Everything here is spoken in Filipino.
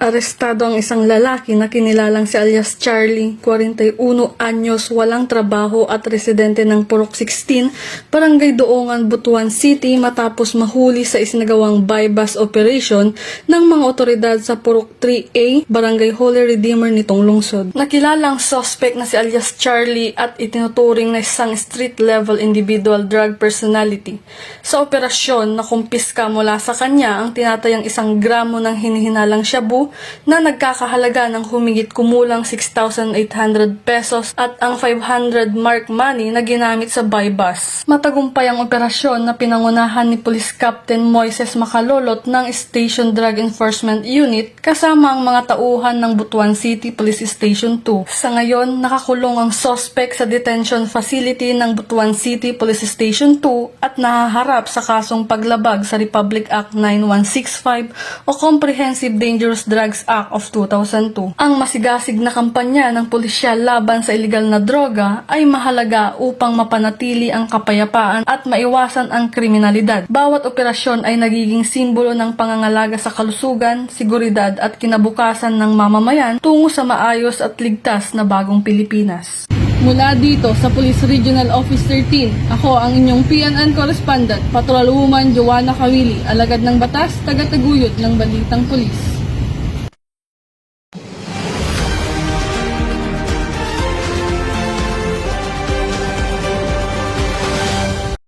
Arestado ang isang lalaki na kinilalang si alias Charlie, 41 anyos, walang trabaho at residente ng Purok 16, Barangay Doongan, Butuan City matapos mahuli sa isinagawang bypass operation ng mga otoridad sa Purok 3A, Barangay Holy Redeemer nitong lungsod. Nakilalang suspect na si alias Charlie at itinuturing na isang street-level individual drug personality. Sa operasyon, nakumpiska mula sa kanya ang tinatayang 1 gramo ng hinihinalang shabu na nagkakahalaga ng humigit kumulang 6,800 pesos at ang 500 mark money na ginamit sa bypass. Matagumpay ang operasyon na pinangunahan ni Police Captain Moises Macalolot ng Station Drug Enforcement Unit kasama ang mga tauhan ng Butuan City Police Station 2. Sa ngayon, nakakulong ang suspect sa detention facility ng Butuan City Police Station 2 at nahaharap sa kasong paglabag sa Republic Act 9165 o Comprehensive Dangerous Drugs Act of 2002. Ang masigasig na kampanya ng pulisya laban sa iligal na droga ay mahalaga upang mapanatili ang kapayapaan at maiwasan ang kriminalidad. Bawat operasyon ay nagiging simbolo ng pangangalaga sa kalusugan, seguridad at kinabukasan ng mamamayan tungo sa maayos at ligtas na bagong Pilipinas. Mula dito sa Police Regional Office 13, ako ang inyong PNN Correspondent, Patrol Woman Joanna Kawili, alagad ng batas, taga-taguyod ng Balitang Pulis.